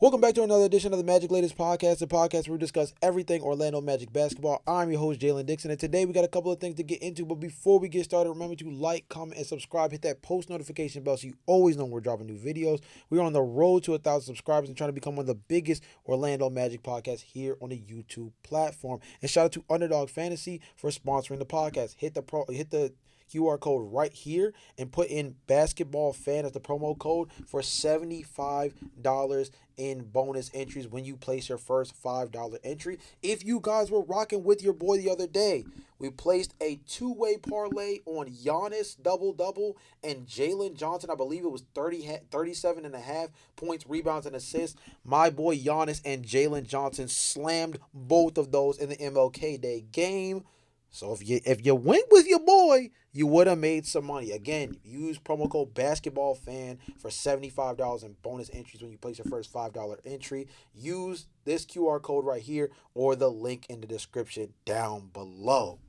Welcome back to another edition of the Magic Latest Podcast, the podcast where we discuss everything Orlando Magic basketball. I'm your host, Jalon Dixon, and today we got a couple of things to get into. But before we get started, remember to like, comment, and subscribe. Hit that post notification bell so you always know when we're dropping new videos. We're on the road to 1,000 subscribers and trying to become one of the biggest Orlando Magic podcasts here on the YouTube platform. And shout out to Underdog Fantasy for sponsoring the podcast. Hit the QR code right here and put in basketball fan as the promo code for $75 in bonus entries when you place your first $5 entry. If you guys were rocking with your boy the other day, we placed a two-way parlay on Giannis double-double and Jalon Johnson. I believe it was 37 and a half points, rebounds, and assists. My boy Giannis and Jalon Johnson slammed both of those in the MLK Day game. So if you went with your boy, you would have made some money. Again, use promo code BasketballFan for $75 in bonus entries when you place your first $5 entry. Use this QR code right here or the link in the description down below.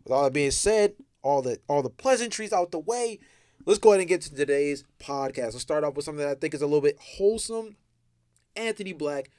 With all that being said, all the pleasantries out the way, let's go ahead and get to today's podcast. Let's start off with something that I think is a little bit wholesome. Anthony Black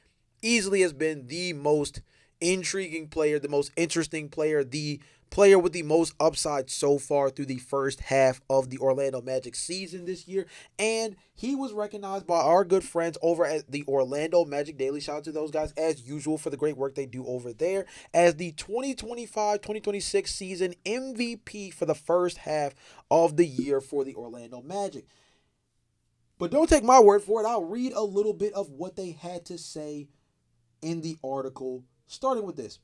easily has been the most intriguing player, the most interesting player, the player with the most upside so far through the first half of the Orlando Magic season this year. And he was recognized by our good friends over at the Orlando Magic Daily. Shout out to those guys as usual for the great work they do over there as the 2025-2026 season MVP for the first half of the year for the Orlando Magic. But don't take my word for it. I'll read a little bit of what they had to say in the article. Starting with this.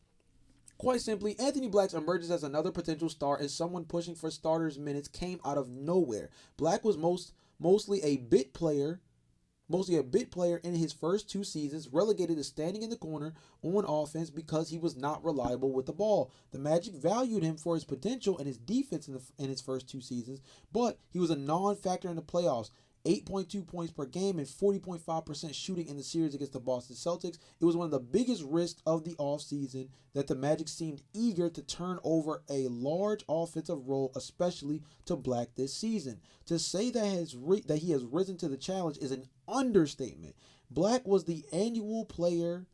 Quite simply, Anthony Black emerges as another potential star as someone pushing for starters minutes came out of nowhere. Black was mostly a bit player in his first two seasons, relegated to standing in the corner on offense because he was not reliable with the ball. The Magic valued him for his potential and his defense in his first two seasons, but he was a non-factor in the playoffs. 8.2 points per game and 40.5% shooting in the series against the Boston Celtics. It was one of the biggest risks of the offseason that the Magic seemed eager to turn over a large offensive role, especially to Black this season. To say that he has risen to the challenge is an understatement. Black was the annual player.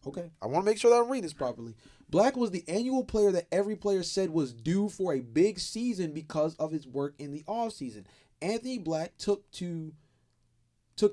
Okay, I want to make sure that I'm reading this properly. Black was the annual player that every player said was due for a big season because of his work in the offseason. Anthony Black took to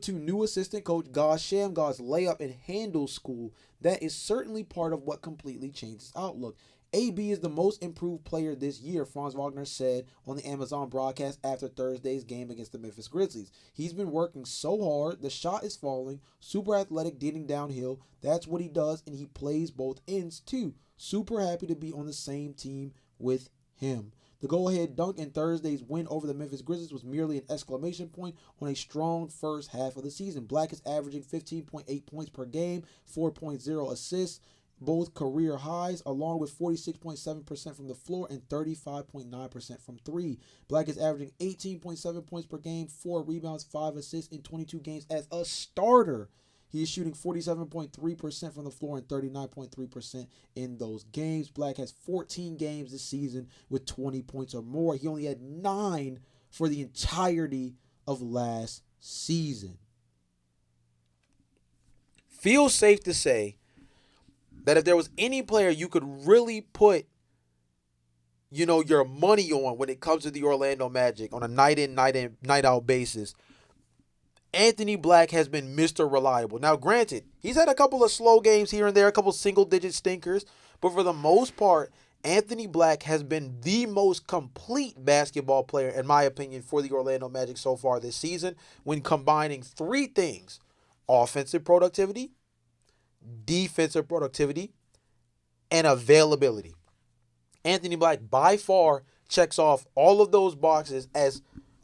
new assistant coach Goz Shamgaz's layup and handle school. That is certainly part of what completely changed his outlook. AB is the most improved player this year, Franz Wagner said on the Amazon broadcast after Thursday's game against the Memphis Grizzlies. He's been working so hard, the shot is falling, super athletic, getting downhill. That's what he does, and he plays both ends too. Super happy to be on the same team with him. The go-ahead dunk in Thursday's win over the Memphis Grizzlies was merely an exclamation point on a strong first half of the season. Black is averaging 15.8 points per game, 4.0 assists, both career highs, along with 46.7% from the floor and 35.9% from three. Black is averaging 18.7 points per game, 4 rebounds, 5 assists in 22 games as a starter. He is shooting 47.3% from the floor and 39.3% in those games. Black has 14 games this season with 20 points or more. He only had 9 for the entirety of last season. Feels safe to say that if there was any player you could really put, your money on when it comes to the Orlando Magic on a night in, night out basis, Anthony Black has been Mr. Reliable. Now, granted, he's had a couple of slow games here and there, a couple single-digit stinkers, but for the most part, Anthony Black has been the most complete basketball player, in my opinion, for the Orlando Magic so far this season when combining three things: offensive productivity, defensive productivity, and availability. Anthony Black by far checks off all of those boxes as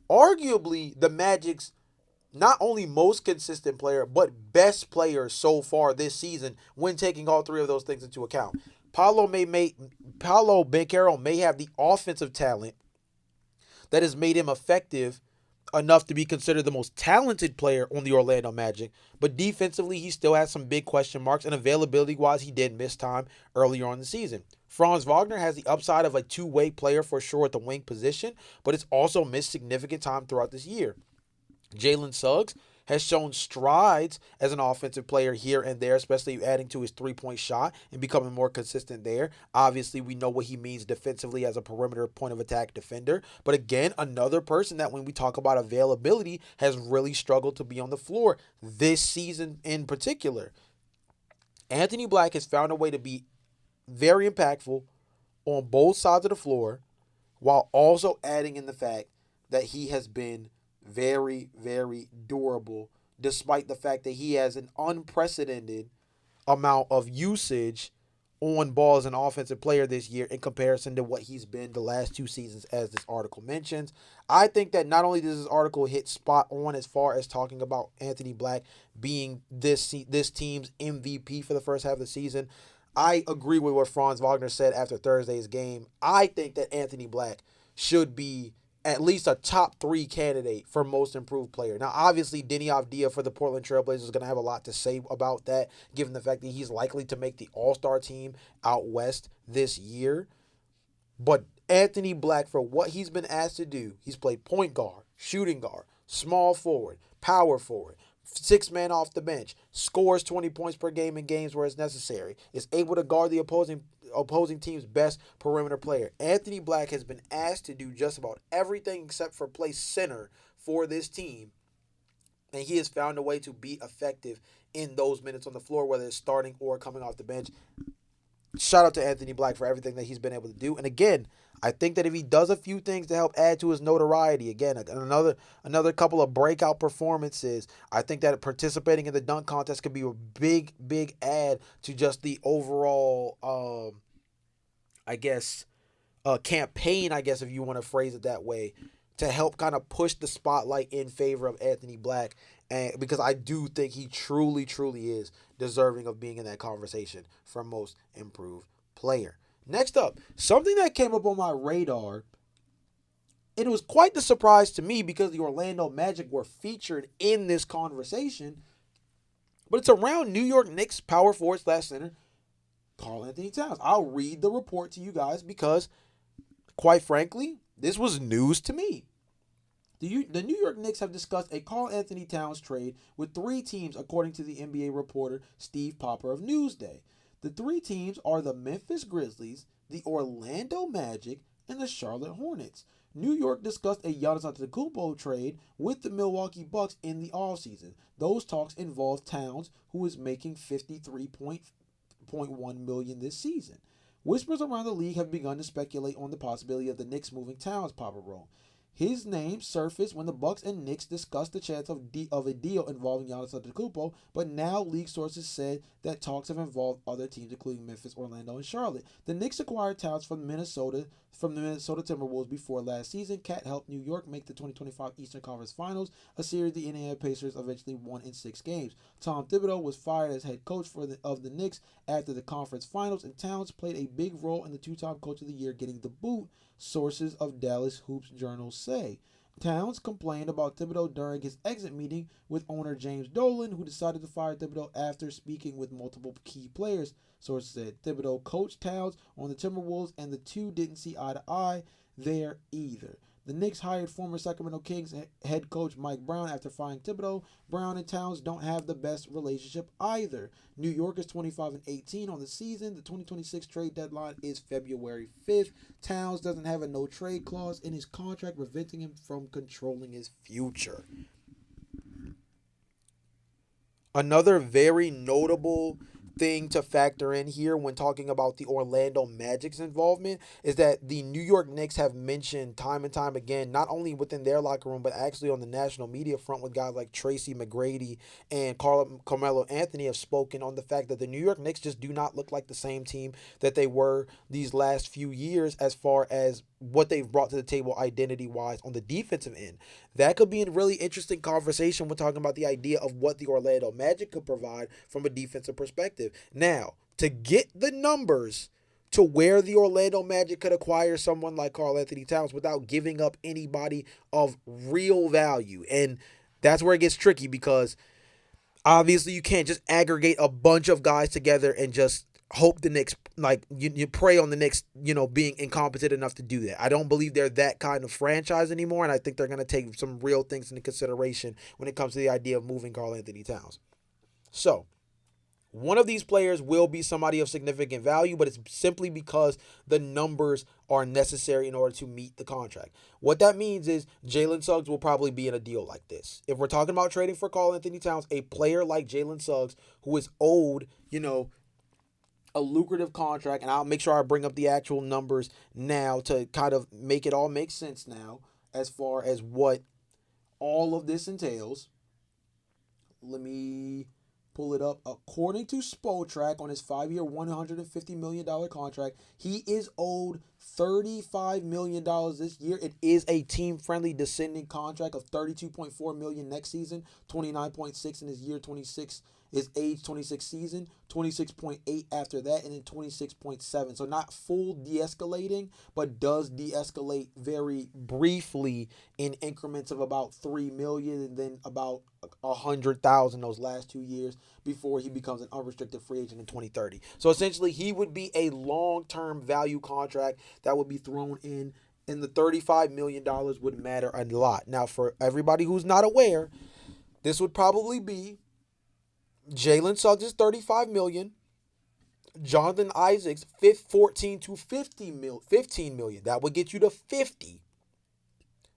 arguably the Magic's not only most consistent player, but best player so far this season when taking all three of those things into account. Paolo Banchero may have the offensive talent that has made him effective enough to be considered the most talented player on the Orlando Magic, but defensively he still has some big question marks, and availability-wise he did miss time earlier on in the season. Franz Wagner has the upside of a two-way player for sure at the wing position, but it's also missed significant time throughout this year. Jalen Suggs has shown strides as an offensive player here and there, especially adding to his 3-point shot and becoming more consistent there. Obviously, we know what he means defensively as a perimeter point of attack defender. But again, another person that when we talk about availability has really struggled to be on the floor this season in particular. Anthony Black has found a way to be very impactful on both sides of the floor while also adding in the fact that he has been very, very durable, despite the fact that he has an unprecedented amount of usage on ball as an offensive player this year in comparison to what he's been the last 2 seasons, as this article mentions. I think that not only does this article hit spot on as far as talking about Anthony Black being this team's MVP for the first half of the season, I agree with what Franz Wagner said after Thursday's game. I think that Anthony Black should be at least a top 3 candidate for most improved player. Now, obviously, Deni Avdija for the Portland Trailblazers is going to have a lot to say about that, given the fact that he's likely to make the All-Star team out west this year. But Anthony Black, for what he's been asked to do, he's played point guard, shooting guard, small forward, power forward, 6-man off the bench, scores 20 points per game in games where it's necessary, is able to guard the opposing team's best perimeter player. Anthony Black has been asked to do just about everything except for play center for this team, and he has found a way to be effective in those minutes on the floor, whether it's starting or coming off the bench. Shout out to Anthony Black for everything that he's been able to do. And again, I think that if he does a few things to help add to his notoriety, again, another couple of breakout performances, I think that participating in the dunk contest could be a big, big add to just the overall, campaign, I guess, if you want to phrase it that way, to help kind of push the spotlight in favor of Anthony Black. And because I do think he truly, truly is deserving of being in that conversation for most improved player. Next up, something that came up on my radar, and it was quite the surprise to me because the Orlando Magic were featured in this conversation, but it's around New York Knicks power forward / center Karl-Anthony Towns. I'll read the report to you guys because, quite frankly, this was news to me. The New York Knicks have discussed a Karl-Anthony Towns trade with 3 teams, according to the NBA reporter Steve Popper of Newsday. The 3 teams are the Memphis Grizzlies, the Orlando Magic, and the Charlotte Hornets. New York discussed a Giannis Antetokounmpo trade with the Milwaukee Bucks in the offseason. Those talks involve Towns, who is making $53.1 million this season. Whispers around the league have begun to speculate on the possibility of the Knicks moving Towns, Popper wrote. His name surfaced when the Bucks and Knicks discussed the chance of a deal involving Giannis Antetokounmpo, but now league sources said that talks have involved other teams, including Memphis, Orlando, and Charlotte. The Knicks acquired Towns from the Minnesota Timberwolves before last season. Cat helped New York make the 2025 Eastern Conference Finals, a series the Indiana Pacers eventually won in 6 games. Tom Thibodeau was fired as head coach of the Knicks after the conference finals, and Towns played a big role in the 2-time Coach of the Year getting the boot, sources of Dallas Hoops Journal say. Towns complained about Thibodeau during his exit meeting with owner James Dolan, who decided to fire Thibodeau after speaking with multiple key players. Sources said Thibodeau coached Towns on the Timberwolves, and the two didn't see eye to eye there either. The Knicks hired former Sacramento Kings head coach Mike Brown after firing Thibodeau. Brown and Towns don't have the best relationship either. New York is 25-18 on the season. The 2026 trade deadline is February 5th. Towns doesn't have a no-trade clause in his contract, preventing him from controlling his future. Another very notable thing to factor in here when talking about the Orlando Magic's involvement is that the New York Knicks have mentioned time and time again, not only within their locker room, but actually on the national media front with guys like Tracy McGrady and Carmelo Anthony have spoken on the fact that the New York Knicks just do not look like the same team that they were these last few years as far as what they've brought to the table identity-wise on the defensive end. That could be a really interesting conversation when talking about the idea of what the Orlando Magic could provide from a defensive perspective. Now, to get the numbers to where the Orlando Magic could acquire someone like Karl-Anthony Towns without giving up anybody of real value. And that's where it gets tricky because obviously you can't just aggregate a bunch of guys together and just hope the Knicks, like, you pray on the Knicks, being incompetent enough to do that. I don't believe they're that kind of franchise anymore, and I think they're going to take some real things into consideration when it comes to the idea of moving Karl Anthony Towns. So, one of these players will be somebody of significant value, but it's simply because the numbers are necessary in order to meet the contract. What that means is Jalen Suggs will probably be in a deal like this. If we're talking about trading for Karl Anthony Towns, a player like Jalen Suggs, who is owed, a lucrative contract, and I'll make sure I bring up the actual numbers now to kind of make it all make sense now as far as what all of this entails. Let me pull it up. According to Spotrac, on his 5-year, $150 million contract, he is owed $35 million this year. It is a team-friendly descending contract of $32.4 million next season, $29.6 in his year 26, his age 26 season, 26.8 after that, and then 26.7. So not full de-escalating, but does de-escalate very briefly in increments of about $3 million and then about 100,000 those last 2 years before he becomes an unrestricted free agent in 2030. So essentially, he would be a long-term value contract that would be thrown in, and the $35 million would matter a lot. Now, for everybody who's not aware, this would probably be Jalen Suggs is $35 million. Jonathan Isaac's 14 to 15 million. That would get you to 50.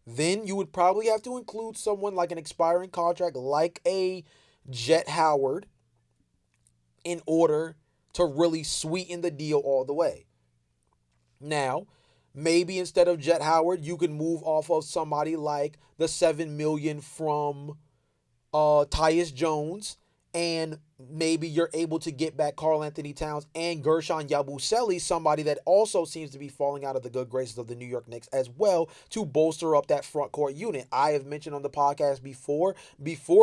Then you would probably have to include someone like an expiring contract like a Jet Howard in order to really sweeten the deal all the way. Now, maybe instead of Jet Howard, you can move off of somebody like the $7 million from Tyus Jones, and maybe you're able to get back Karl Anthony Towns and Gershon Yabusele, somebody that also seems to be falling out of the good graces of the New York Knicks as well, to bolster up that front court unit. I have mentioned on the podcast before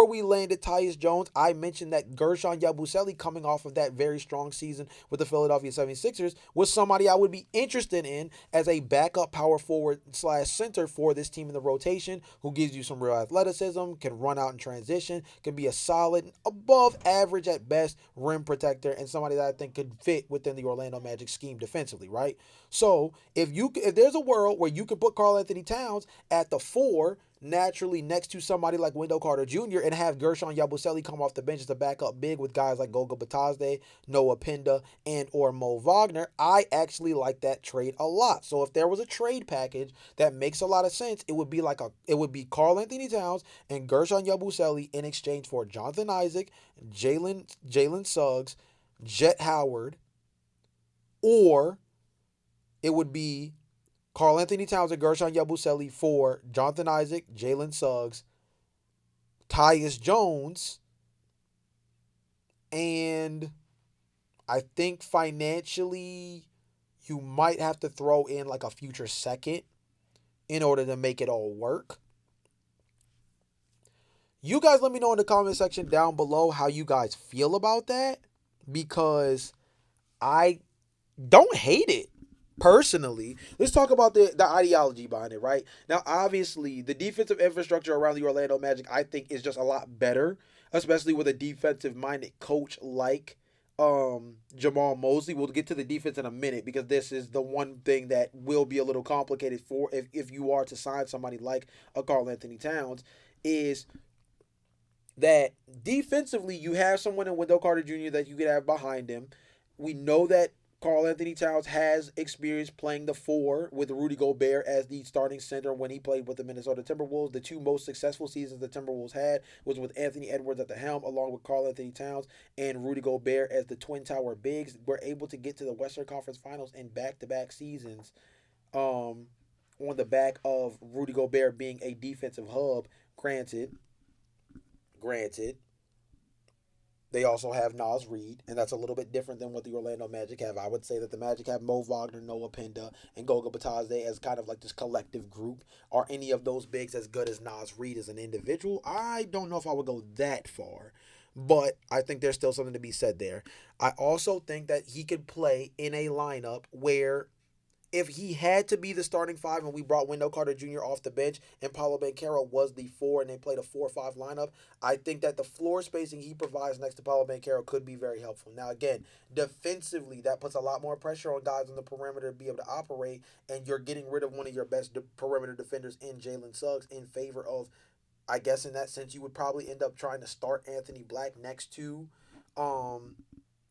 we landed Tyus Jones, I mentioned that Gershon Yabusele, coming off of that very strong season with the Philadelphia 76ers, was somebody I would be interested in as a backup power forward / center for this team in the rotation, who gives you some real athleticism, can run out in transition, can be a solid, above average at best rim protector, and somebody that I think could fit within the Orlando Magic scheme defensively, right? So if there's a world where you can put Karl Anthony Towns at the 4, naturally next to somebody like Wendell Carter Jr., and have Gershon Yabusele come off the bench as a backup big with guys like Goga Batazde, Noah Pinda, and or Mo Wagner, I actually like that trade a lot. So if there was a trade package that makes a lot of sense, it would be Karl Anthony Towns and Gershon Yabusele in exchange for Jonathan Isaac, Jalen Suggs, Jet Howard, or it would be Karl Anthony Towns and Gershon Yabusele for Jonathan Isaac, Jalen Suggs, Tyus Jones, and I think financially you might have to throw in like a future second in order to make it all work. You guys let me know in the comment section down below how you guys feel about that, because I don't hate it. Personally, let's talk about the ideology behind it, right? Now, obviously, the defensive infrastructure around the Orlando Magic, I think, is just a lot better, especially with a defensive-minded coach like Jamal Mosley. We'll get to the defense in a minute, because this is the one thing that will be a little complicated for if you are to sign somebody like a Karl Anthony Towns, is that defensively you have someone in Wendell Carter Jr. that you could have behind him. We know that Karl Anthony Towns has experience playing the 4 with Rudy Gobert as the starting center when he played with the Minnesota Timberwolves. The 2 most successful seasons the Timberwolves had was with Anthony Edwards at the helm, along with Karl Anthony Towns and Rudy Gobert as the Twin Tower bigs. Were able to get to the Western Conference Finals in back-to-back seasons, on the back of Rudy Gobert being a defensive hub. Granted, they also have Nas Reed, and that's a little bit different than what the Orlando Magic have. I would say that the Magic have Mo Wagner, Noah Pinda, and Goga Batazde as kind of like this collective group. Are any of those bigs as good as Nas Reed as an individual? I don't know if I would go that far, but I think there's still something to be said there. I also think that he could play in a lineup where if he had to be the starting five and we brought Wendell Carter Jr. off the bench and Paulo Banchero was the four and they played a 4-5 lineup, I think that the floor spacing he provides next to Paulo Banchero could be very helpful. Now, again, defensively, that puts a lot more pressure on guys on the perimeter to be able to operate, and you're getting rid of one of your best perimeter defenders in Jalen Suggs in favor of, I guess in that sense, you would probably end up trying to start Anthony Black next to um,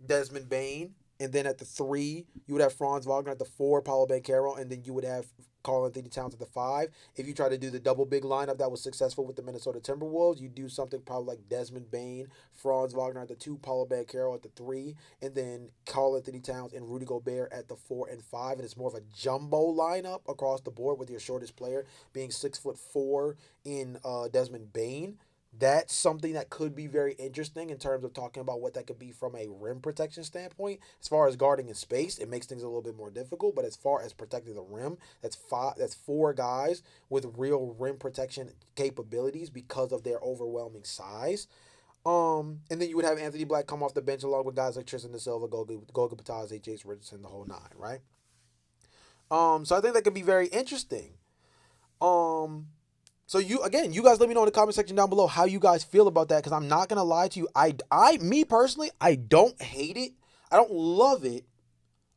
Desmond Bain. And then at the three, you would have Franz Wagner. At the four, Paulo Banchero. And then you would have Karl Anthony Towns at the five. If you try to do the double big lineup that was successful with the Minnesota Timberwolves, you do something probably like Desmond Bain, Franz Wagner at the two, Paulo Banchero at the three, and then Karl Anthony Towns and Rudy Gobert at the 4 and 5. And it's more of a jumbo lineup across the board with your shortest player being 6'4" in Desmond Bain. That's something that could be very interesting in terms of talking about what that could be from a rim protection standpoint. As far as guarding in space, it makes things a little bit more difficult. But as far as protecting the rim, that's four guys with real rim protection capabilities because of their overwhelming size. And then you would have Anthony Black come off the bench along with guys like Tristan Da Silva, Goga Bitadze, Jace Richardson, the whole nine, right? So I think that could be very interesting. Um, so you guys let me know in the comment section down below how you guys feel about that, because I'm not gonna lie to you. Me personally, I don't hate it. I don't love it,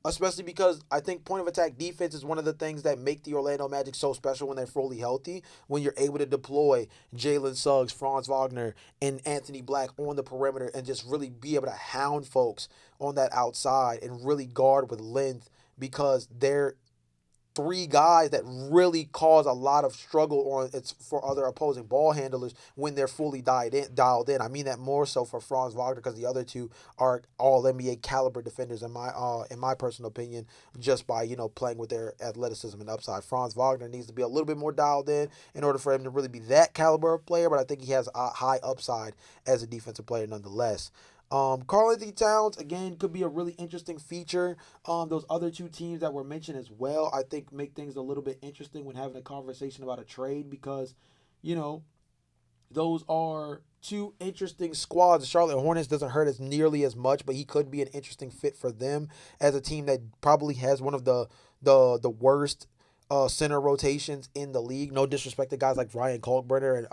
especially because I think point of attack defense is one of the things that make the Orlando Magic so special when they're fully healthy. When you're able to deploy Jalen Suggs, Franz Wagner, and Anthony Black on the perimeter and just really be able to hound folks on that outside and really guard with length, because they're three guys that really cause a lot of struggle on it's for other opposing ball handlers when they're fully dialed in. I mean that more so for Franz Wagner, because the other two are all NBA caliber defenders in my personal opinion, just by playing with their athleticism and upside. Franz Wagner needs to be a little bit more dialed in order for him to really be that caliber of player, but I think he has a high upside as a defensive player nonetheless. Karl Anthony Towns, again, could be a really interesting feature. Those other two teams that were mentioned as well, I think make things a little bit interesting when having a conversation about a trade, because, you know, those are two interesting squads. The Charlotte Hornets doesn't hurt as nearly as much, but he could be an interesting fit for them as a team that probably has one of the worst center rotations in the league. No disrespect to guys like Ryan Kalkbrenner and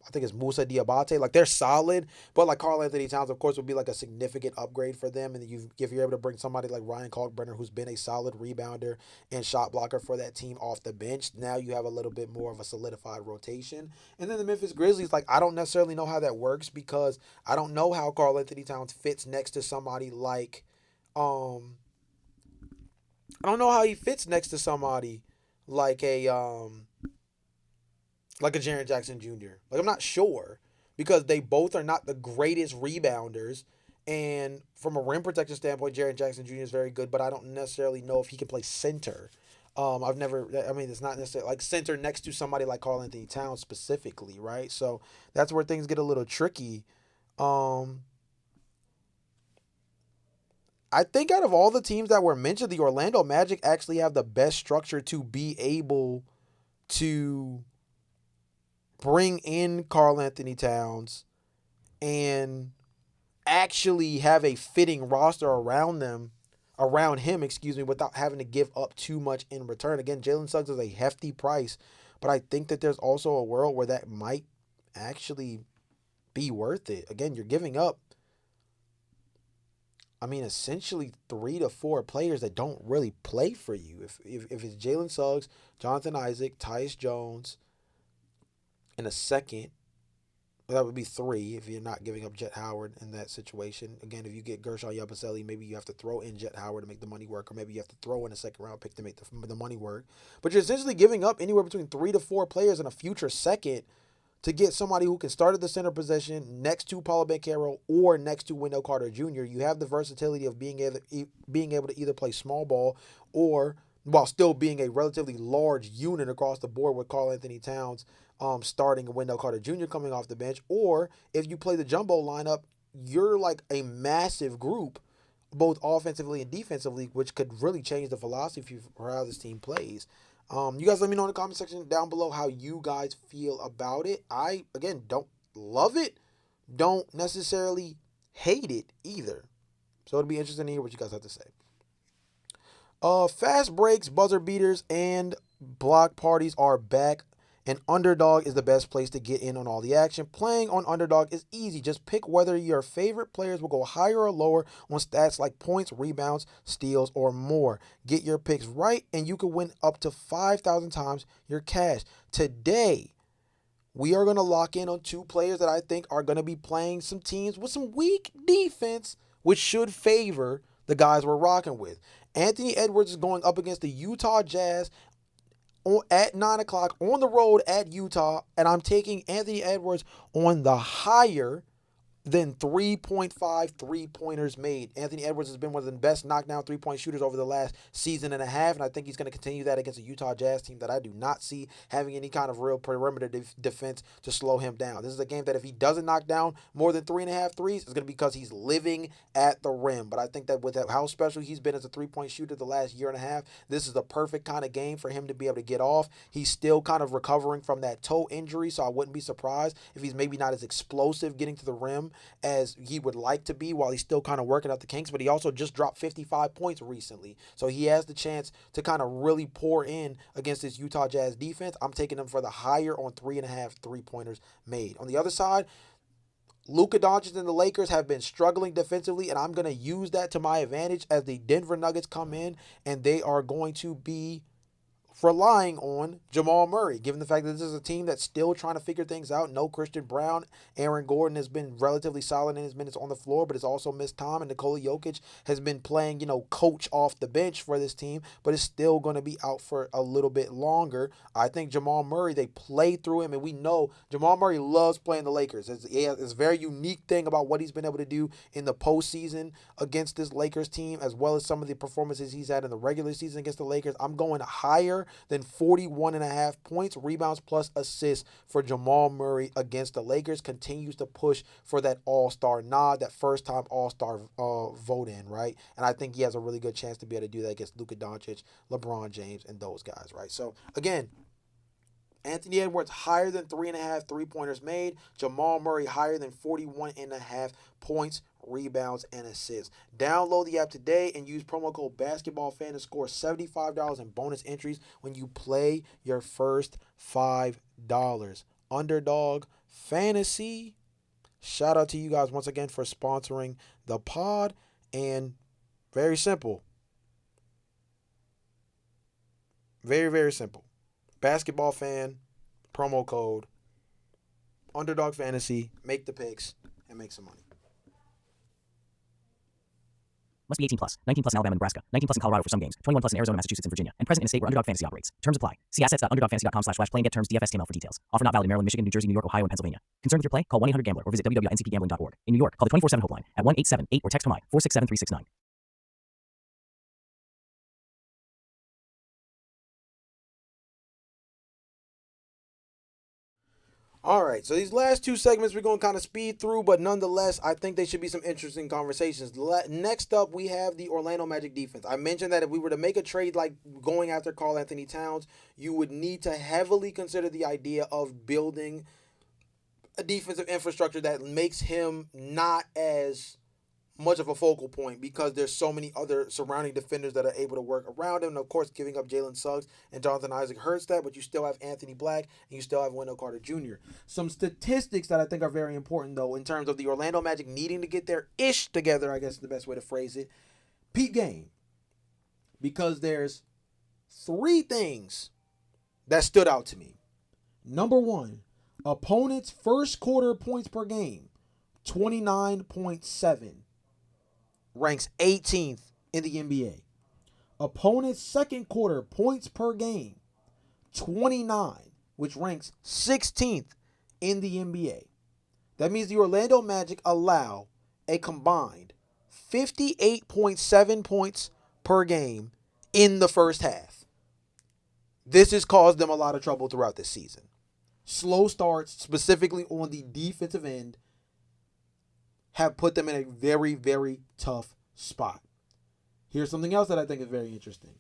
I think it's Musa Diabate. Like, they're solid, but like Karl Anthony Towns, of course, would be like a significant upgrade for them. And if you're able to bring somebody like Ryan Kalkbrenner, who's been a solid rebounder and shot blocker for that team off the bench, now you have a little bit more of a solidified rotation. And then the Memphis Grizzlies, like, I don't necessarily know how that works, because I don't know how Karl Anthony Towns fits next to somebody like, I don't know how he fits next to somebody like a Jaren Jackson Jr. Like, I'm not sure, because they both are not the greatest rebounders. And from a rim protection standpoint, Jaren Jackson Jr. is very good, but I don't necessarily know if he can play center. It's not necessarily like center next to somebody like Karl Anthony Towns specifically, right? So that's where things get a little tricky. Um, I think out of all the teams that were mentioned, the Orlando Magic actually have the best structure to be able to bring in Karl Anthony Towns and actually have a fitting roster around him, without having to give up too much in return. Again, Jalen Suggs is a hefty price, but I think that there's also a world where that might actually be worth it. Again, you're giving up, essentially 3 to 4 players that don't really play for you. If it's Jalen Suggs, Jonathan Isaac, Tyus Jones, in a second, that would be 3 if you're not giving up Jet Howard in that situation. Again, if you get Gershon Yabusele, maybe you have to throw in Jet Howard to make the money work, or maybe you have to throw in a second round pick to make the money work. But you're essentially giving up anywhere between 3 to 4 players in a future second to get somebody who can start at the center position next to Paulo Banchero or next to Wendell Carter Jr. You have the versatility of being able to either play small ball, or while still being a relatively large unit across the board with Karl Anthony Towns starting and Wendell Carter Jr. coming off the bench. Or if you play the jumbo lineup, you're like a massive group, both offensively and defensively, which could really change the philosophy for how this team plays. You guys let me know in the comment section down below how you guys feel about it. I, again, don't love it, don't necessarily hate it either. So it'll be interesting to hear what you guys have to say. Fast breaks, buzzer beaters, and block parties are back. And Underdog is the best place to get in on all the action. Playing on Underdog is easy. Just pick whether your favorite players will go higher or lower on stats like points, rebounds, steals, or more. Get your picks right, and you can win up to 5,000 times your cash. Today, we are going to lock in on two players that I think are going to be playing some teams with some weak defense, which should favor the guys we're rocking with. Anthony Edwards is going up against the Utah Jazz at 9 o'clock on the road at Utah, and I'm taking Anthony Edwards on the higher than 3.5 three-pointers made. Anthony Edwards has been one of the best knockdown three-point shooters over the last season and a half, and I think he's going to continue that against a Utah Jazz team that I do not see having any kind of real perimeter defense to slow him down. This is a game that if he doesn't knock down more than 3.5 threes, it's going to be because he's living at the rim. But I think that with how special he's been as a three-point shooter the last year and a half, this is the perfect kind of game for him to be able to get off. He's still kind of recovering from that toe injury, so I wouldn't be surprised if he's maybe not as explosive getting to the rim as he would like to be while he's still kind of working out the kinks, but he also just dropped 55 points recently. So he has the chance to kind of really pour in against this Utah Jazz defense. I'm taking him for the higher on 3.5 three-pointers made. On the other side, Luka Doncic and the Lakers have been struggling defensively, and I'm going to use that to my advantage as the Denver Nuggets come in, and they are going to be relying on Jamal Murray, given the fact that this is a team that's still trying to figure things out. No Christian Brown. Aaron Gordon has been relatively solid in his minutes on the floor, but has also missed time. And Nikola Jokic has been playing, coach off the bench for this team, but is still going to be out for a little bit longer. I think Jamal Murray, they play through him, and we know Jamal Murray loves playing the Lakers. It's a very unique thing about what he's been able to do in the postseason against this Lakers team, as well as some of the performances he's had in the regular season against the Lakers. I'm going higher than 41.5 points, rebounds, plus assists for Jamal Murray against the Lakers. Continues to push for that all-star nod, that first-time all-star vote in, right? And I think he has a really good chance to be able to do that against Luka Doncic, LeBron James, and those guys, right? So, again, Anthony Edwards higher than 3.5 three-pointers made. Jamal Murray higher than 41.5 points, rebounds, and assists. Download the app today and use promo code BasketballFan to score $75 in bonus entries when you play your first $5. Underdog Fantasy. Shout out to you guys once again for sponsoring the pod. And very simple. Very, very simple. Basketball Fan, promo code, Underdog Fantasy, make the picks, and make some money. Must be 18 plus. 19 plus in Alabama and Nebraska. 19 plus in Colorado for some games. 21 plus in Arizona, Massachusetts, and Virginia. And present in a state where Underdog Fantasy operates. Terms apply. See assets.underdogfantasy.com/play and get terms DFSTML for details. Offer not valid in Maryland, Michigan, New Jersey, New York, Ohio, and Pennsylvania. Concerned with your play? Call 1-800-GAMBLER or visit www.ncpgambling.org. In New York, call the 24/7 helpline at 1-878 or text from 467-369. All right, so these last two segments we're going to kind of speed through, but nonetheless, I think they should be some interesting conversations. Next up, we have the Orlando Magic defense. I mentioned that if we were to make a trade like going after Karl Anthony Towns, you would need to heavily consider the idea of building a defensive infrastructure that makes him not as much of a focal point because there's so many other surrounding defenders that are able to work around him. And of course, giving up Jalen Suggs and Jonathan Isaac hurts that, but you still have Anthony Black and you still have Wendell Carter Jr. Some statistics that I think are very important, though, in terms of the Orlando Magic needing to get their ish together, I guess is the best way to phrase it. Peak game. Because there's three things that stood out to me. Number one, opponent's first quarter points per game, 29.7. Ranks 18th in the NBA. Opponent's second quarter points per game, 29, which ranks 16th in the NBA. That means the Orlando Magic allow a combined 58.7 points per game in the first half. This has caused them a lot of trouble throughout this season. Slow starts, specifically on the defensive end, have put them in a very, very tough spot. Here's something else that I think is very interesting.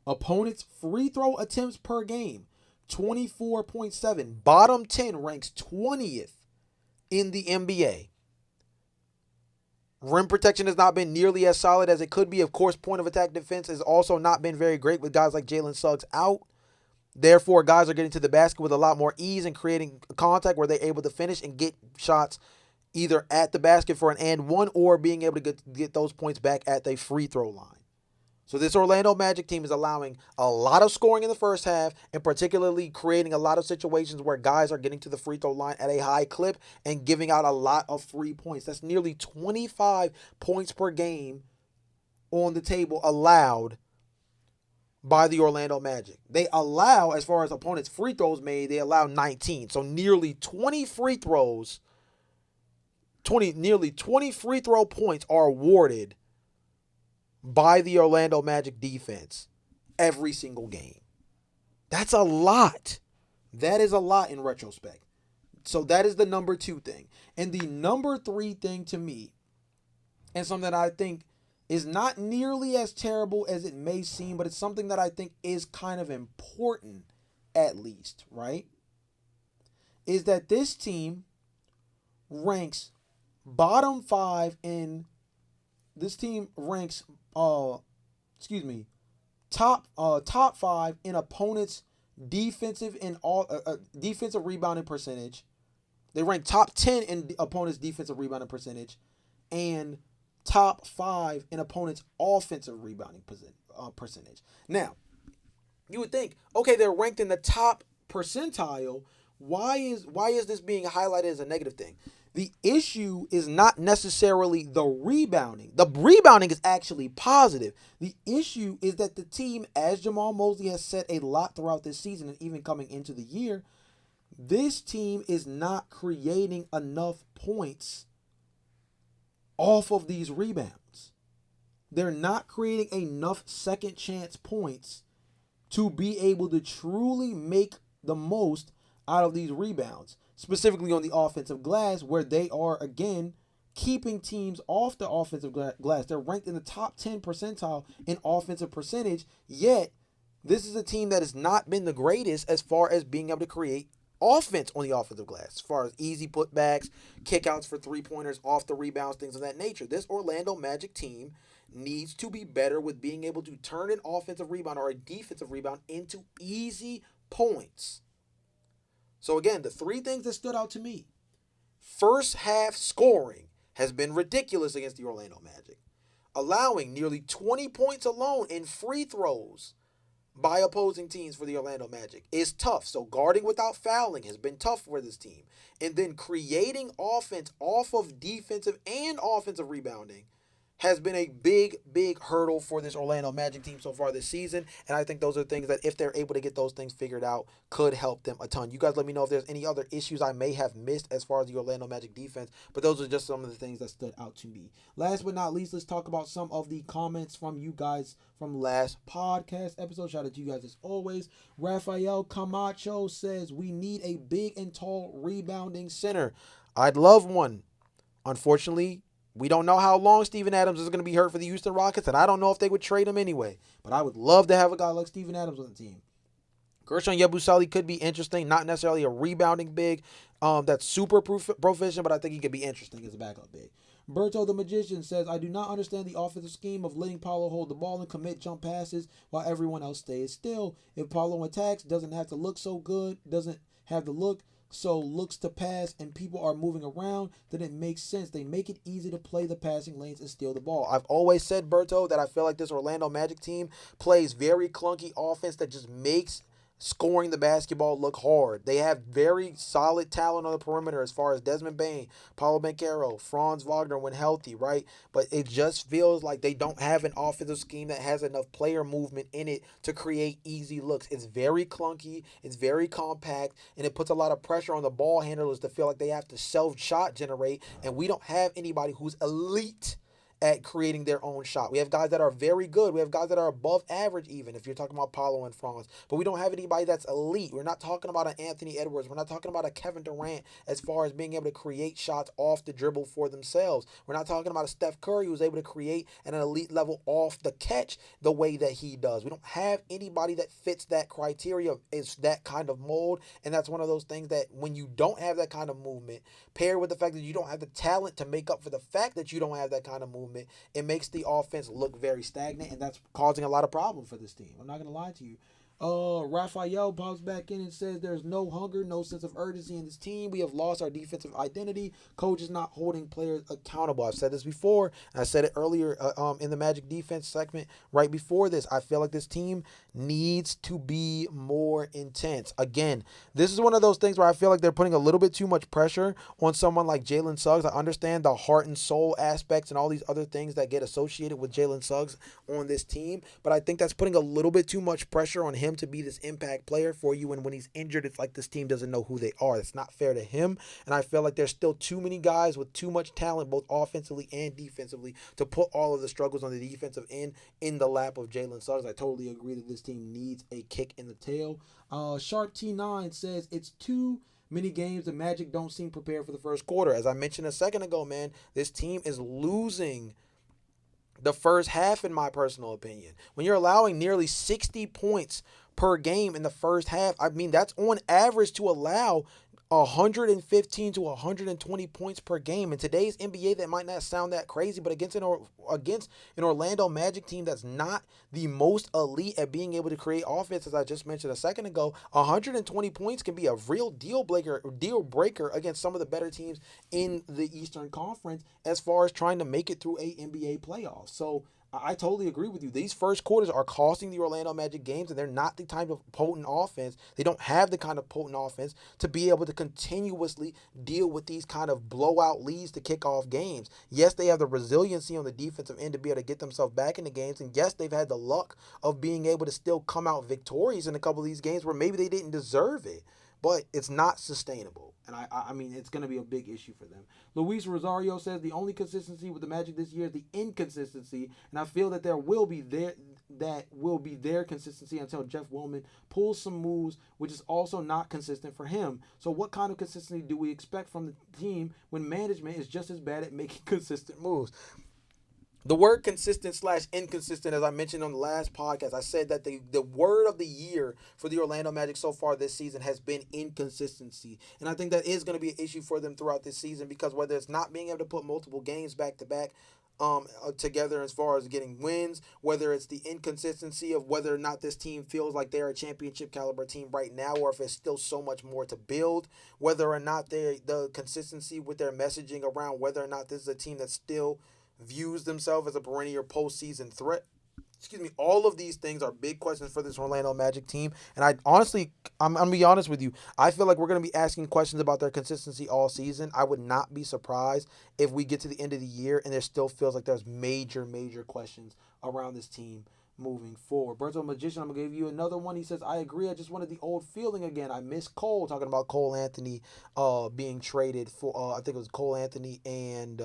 Opponents' free throw attempts per game, 24.7. Bottom 10 ranks 20th in the NBA. Rim protection has not been nearly as solid as it could be. Of course, point of attack defense has also not been very great with guys like Jalen Suggs out. Therefore, guys are getting to the basket with a lot more ease and creating contact where they're able to finish and get shots either at the basket for an and one or being able to get those points back at the free throw line. So this Orlando Magic team is allowing a lot of scoring in the first half and particularly creating a lot of situations where guys are getting to the free throw line at a high clip and giving out a lot of free points. That's nearly 25 points per game on the table allowed by the Orlando Magic. They allow, as far as opponents' free throws made, they allow 19. So nearly 20 free throws, nearly 20 free throw points are awarded by the Orlando Magic defense every single game. That's a lot. That is a lot in retrospect. So that is the number 2 thing. And the number 3 thing to me, and something that I think is not nearly as terrible as it may seem, but it's something that I think is kind of important, at least, right? Is that this team ranks bottom 5 in this team ranks top 5 in opponents' defensive and defensive rebounding percentage. They rank top 10 in opponents' defensive rebounding percentage and top 5 in opponents' offensive rebounding percentage. Now, you would think, okay, they're ranked in the top percentile. Why is this being highlighted as a negative thing? The issue is not necessarily the rebounding. The rebounding is actually positive. The issue is that the team, as Jamal Mosley has said a lot throughout this season and even coming into the year, this team is not creating enough points off of these rebounds. They're not creating enough second chance points to be able to truly make the most out of these rebounds, specifically on the offensive glass, where they are, again, keeping teams off the offensive glass. They're ranked in the top 10 percentile in offensive percentage, yet this is a team that has not been the greatest as far as being able to create offense on the offensive glass, as far as easy putbacks, kickouts for three-pointers, off the rebounds, things of that nature. This Orlando Magic team needs to be better with being able to turn an offensive rebound or a defensive rebound into easy points. So again, the 3 things that stood out to me. First half scoring has been ridiculous against the Orlando Magic, allowing nearly 20 points alone in free throws by opposing teams for the Orlando Magic is tough. So guarding without fouling has been tough for this team. And then creating offense off of defensive and offensive rebounding has been a big, big hurdle for this Orlando Magic team so far this season. And I think those are things that, if they're able to get those things figured out, could help them a ton. You guys let me know if there's any other issues I may have missed as far as the Orlando Magic defense. But those are just some of the things that stood out to me. Last but not least, let's talk about some of the comments from you guys from last podcast episode. Shout out to you guys as always. Rafael Camacho says, we need a big and tall rebounding center. I'd love one. Unfortunately, we don't know how long Steven Adams is going to be hurt for the Houston Rockets, and I don't know if they would trade him anyway. But I would love to have a guy like Steven Adams on the team. Gershon Yabusele could be interesting, not necessarily a rebounding big that's super proficient, but I think he could be interesting as a backup big. Berto the Magician says, I do not understand the offensive scheme of letting Paolo hold the ball and commit jump passes while everyone else stays still. If Paolo attacks, doesn't have to look so good, doesn't have the look, so looks to pass and people are moving around, then it makes sense. They make it easy to play the passing lanes and steal the ball. I've always said, Berto, that I feel like this Orlando Magic team plays very clunky offense that just makes scoring the basketball look hard. They have very solid talent on the perimeter as far as Desmond Bane, Paulo Banchero, Franz Wagner when healthy, right? But it just feels like they don't have an offensive scheme that has enough player movement in it to create easy looks. It's very clunky, it's very compact, and it puts a lot of pressure on the ball handlers to feel like they have to self-shot generate, and we don't have anybody who's elite at creating their own shot. We have guys that are very good. We have guys that are above average, even if you're talking about Paulo and Franz. But we don't have anybody that's elite. We're not talking about an Anthony Edwards. We're not talking about a Kevin Durant as far as being able to create shots off the dribble for themselves. We're not talking about a Steph Curry who's able to create at an elite level off the catch the way that he does. We don't have anybody that fits that criteria, is that kind of mold. And that's one of those things that when you don't have that kind of movement, paired with the fact that you don't have the talent to make up for the fact that you don't have that kind of movement, it makes the offense look very stagnant, and that's causing a lot of problems for this team. I'm not going to lie to you. Raphael pops back in and says there's no hunger, no sense of urgency in this team. We have lost our defensive identity. Coach is not holding players accountable. I've said this before, and I said it earlier in the Magic defense segment right before this. I feel like this team needs to be more intense. Again, this is one of those things where I feel like they're putting a little bit too much pressure on someone like Jalen Suggs. I understand the heart and soul aspects and all these other things that get associated with Jalen Suggs on this team, but I think that's putting a little bit too much pressure on him to be this impact player for you, and when he's injured, it's like this team doesn't know who they are. It's not fair to him, and I feel like there's still too many guys with too much talent, both offensively and defensively, to put all of the struggles on the defensive end in the lap of Jalen Suggs. I totally agree that this team needs a kick in the tail. Shark T9 says it's too many games the Magic don't seem prepared for the first quarter. As I mentioned a second ago, man, this team is losing the first half, in my personal opinion. When you're allowing nearly 60 points per game in the first half, I mean, that's on average to allow 115 to 120 points per game. In today's NBA, that might not sound that crazy, but against an Orlando Magic team that's not the most elite at being able to create offense, as I just mentioned a second ago, 120 points can be a real deal breaker against some of the better teams in the Eastern Conference as far as trying to make it through a NBA playoffs. So I totally agree with you. These first quarters are costing the Orlando Magic games, and they're not the type of potent offense. They don't have the kind of potent offense to be able to continuously deal with these kind of blowout leads to kick off games. Yes, they have the resiliency on the defensive end to be able to get themselves back in the games, and yes, they've had the luck of being able to still come out victorious in a couple of these games where maybe they didn't deserve it. But it's not sustainable. And I mean, it's going to be a big issue for them. Luis Rosario says the only consistency with the Magic this year is the inconsistency. And I feel that there will be their consistency until Jeff Willman pulls some moves, which is also not consistent for him. So what kind of consistency do we expect from the team when management is just as bad at making consistent moves? The word consistent / inconsistent, as I mentioned on the last podcast, I said that the word of the year for the Orlando Magic so far this season has been inconsistency. And I think that is going to be an issue for them throughout this season, because whether it's not being able to put multiple games back to back together as far as getting wins, whether it's the inconsistency of whether or not this team feels like they're a championship caliber team right now, or if it's still so much more to build, whether or not the consistency with their messaging around whether or not this is a team that still views themselves as a perennial postseason threat. All of these things are big questions for this Orlando Magic team. And I'm going to be honest with you. I feel like we're going to be asking questions about their consistency all season. I would not be surprised if we get to the end of the year and there still feels like there's major, major questions around this team moving forward. Berto Magician, I'm going to give you another one. He says, I agree. I just wanted the old feeling again. I miss Cole, talking about Cole Anthony being traded for, I think it was Cole Anthony and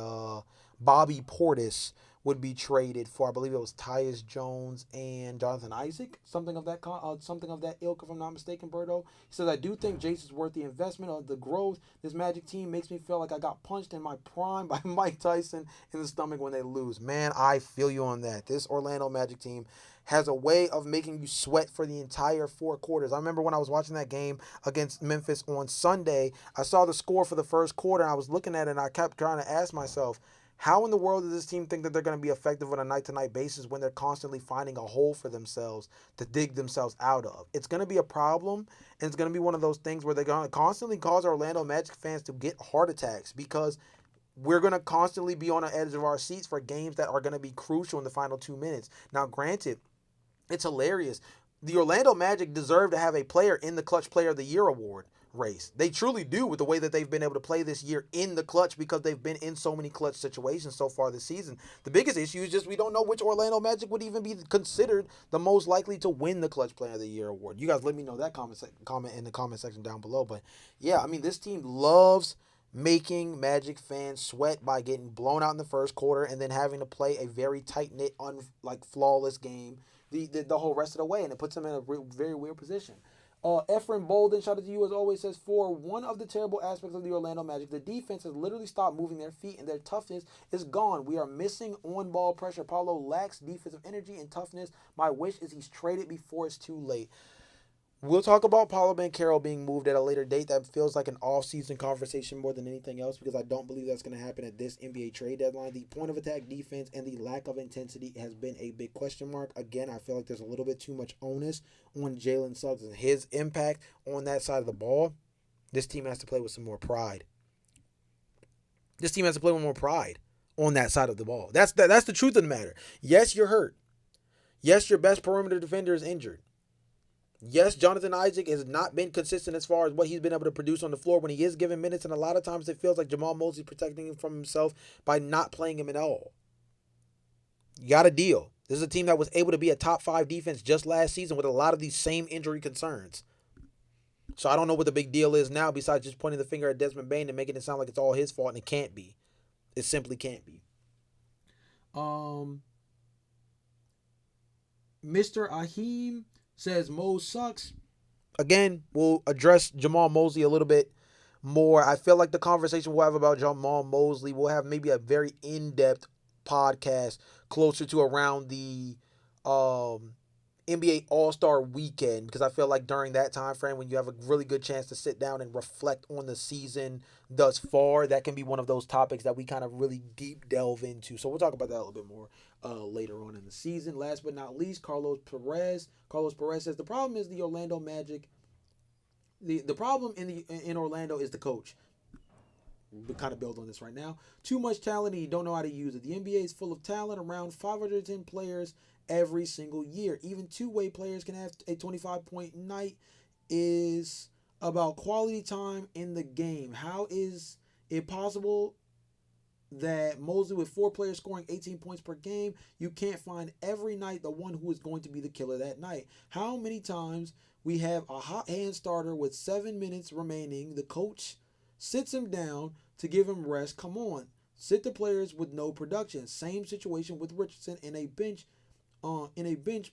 Bobby Portis would be traded for, I believe it was Tyus Jones and Jonathan Isaac, something of that ilk, if I'm not mistaken, Berto. He says, I do think Jace is worth the investment of the growth. This Magic team makes me feel like I got punched in my prime by Mike Tyson in the stomach when they lose. Man, I feel you on that. This Orlando Magic team has a way of making you sweat for the entire 4 quarters. I remember when I was watching that game against Memphis on Sunday, I saw the score for the first quarter, and I was looking at it, and I kept trying to ask myself, how in the world does this team think that they're going to be effective on a night-to-night basis when they're constantly finding a hole for themselves to dig themselves out of? It's going to be a problem, and it's going to be one of those things where they're going to constantly cause Orlando Magic fans to get heart attacks, because we're going to constantly be on the edge of our seats for games that are going to be crucial in the final 2 minutes. Now, granted, it's hilarious. The Orlando Magic deserve to have a player in the Clutch Player of the Year award race. They truly do, with the way that they've been able to play this year in the clutch, because they've been in so many clutch situations so far this season. The biggest issue is just we don't know which Orlando Magic would even be considered the most likely to win the Clutch Player of the Year award. You guys let me know that comment in the comment section down below. But yeah, I mean, this team loves making Magic fans sweat by getting blown out in the first quarter and then having to play a very tight knit, flawless game the whole rest of the way, and it puts them in a very weird position. Efren Bolden, shout out to you as always, says, for one of the terrible aspects of the Orlando Magic, the defense has literally stopped moving their feet and their toughness is gone. We are missing on ball pressure. Paulo lacks defensive energy and toughness. My wish is he's traded before it's too late. We'll talk about Paulo Banchero being moved at a later date. That feels like an off-season conversation more than anything else because I don't believe that's going to happen at this NBA trade deadline. The point of attack defense and the lack of intensity has been a big question mark. Again, I feel like there's a little bit too much onus on Jalen Suggs and his impact on that side of the ball. This team has to play with some more pride. This team has to play with more pride on that side of the ball. That's the truth of the matter. Yes, you're hurt. Yes, your best perimeter defender is injured. Yes, Jonathan Isaac has not been consistent as far as what he's been able to produce on the floor when he is given minutes, and a lot of times it feels like Jamal Mosley protecting him from himself by not playing him at all. You got to deal. This is a team that was able to be a top 5 defense just last season with a lot of these same injury concerns. So I don't know what the big deal is now besides just pointing the finger at Desmond Bane and making it sound like it's all his fault, and it can't be. It simply can't be. Mr. Ahim says Mo sucks. Again, we'll address Jamal Mosley a little bit more. I feel like the conversation we'll have about Jamal Mosley, we'll have maybe a very in-depth podcast closer to around the NBA All-Star weekend, because I feel like during that time frame when you have a really good chance to sit down and reflect on the season thus far, that can be one of those topics that we kind of really deep delve into. So we'll talk about that a little bit more later on in the season. Last but not least, Carlos Perez. Carlos Perez says the problem is the Orlando Magic. The problem in Orlando is the coach. We kind of build on this right now. Too much talent and you don't know how to use it. The NBA is full of talent, around 510 players every single year. Even two-way players can have a 25-point night. Is about quality time in the game. How is it possible that Mosley, with 4 players scoring 18 points per game, you can't find every night the one who is going to be the killer that night? How many times we have a hot hand starter with 7 minutes remaining, the coach sits him down to give him rest? Come on, sit the players with no production. Same situation with Richardson in a bench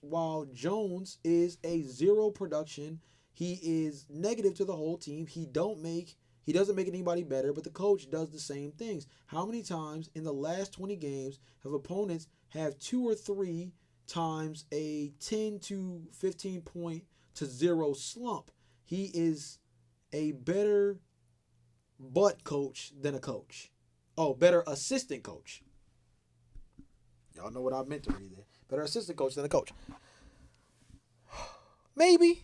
while Jones is a 0 production. He is negative to the whole team. He doesn't make anybody better, but the coach does the same things. How many times in the last 20 games have opponents have 2 or 3 times a 10 to 15 point to 0 slump? He is a better butt coach than a coach. Oh, better assistant coach. Y'all know what I meant to read there. Better assistant coach than a coach. Maybe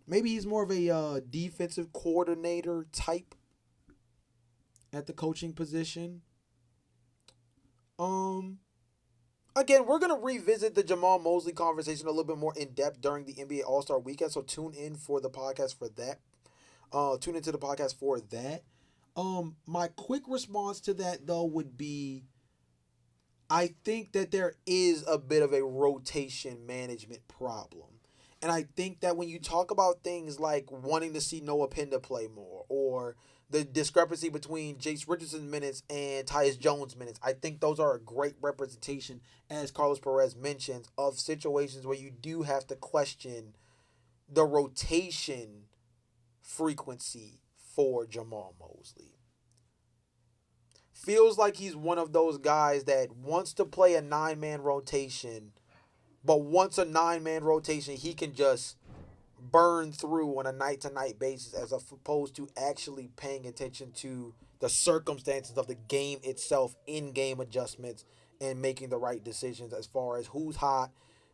he's more of a defensive coordinator type at the coaching position. Again, we're going to revisit the Jamal Mosley conversation a little bit more in depth during the NBA All-Star Weekend, so tune in for the podcast for that. Tune into the podcast for that. My quick response to that, though, would be I think that there is a bit of a rotation management problem. And I think that when you talk about things like wanting to see Noah Penda play more, or the discrepancy between Jace Richardson's minutes and Tyus Jones' minutes, I think those are a great representation, as Carlos Perez mentions, of situations where you do have to question the rotation frequency for Jamal Mosley. Feels like he's one of those guys that wants to play a 9-man rotation, but once a 9-man rotation, he can just burn through on a night-to-night basis as opposed to actually paying attention to the circumstances of the game itself, in-game adjustments, and making the right decisions as far as who's hot,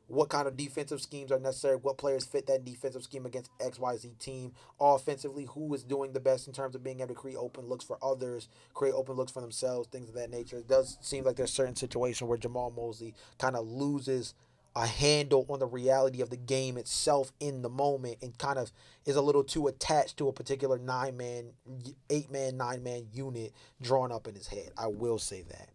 what kind of defensive schemes are necessary, what players fit that defensive scheme against XYZ team. Offensively, who is doing the best in terms of being able to create open looks for others, create open looks for themselves, things of that nature. It does seem like there's certain situations where Jamal Mosley kind of loses a handle on the reality of the game itself in the moment and kind of is a little too attached to a particular 9-man, 8-man, 9-man unit drawn up in his head. I will say that.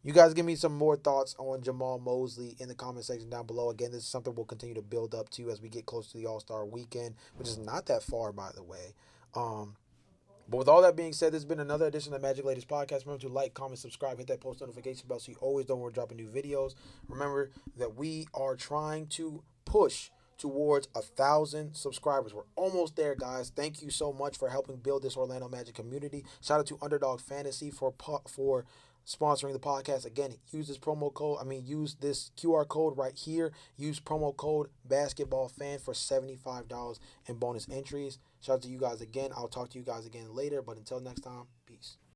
You guys give me some more thoughts on Jamal Mosley in the comment section down below. Again, this is something we'll continue to build up to as we get close to the All-Star weekend, which is not that far, by the way. But with all that being said, this has been another edition of the Magic Ladies Podcast. Remember to like, comment, subscribe, hit that post notification bell so you always know when we're dropping new videos. Remember that we are trying to push towards 1,000 subscribers. We're almost there, guys. Thank you so much for helping build this Orlando Magic community. Shout out to Underdog Fantasy for sponsoring the podcast. Again, use this use this QR code right here. Use promo code BasketballFan for $75 in bonus entries. Shout out to you guys again. I'll talk to you guys again later. But until next time, peace.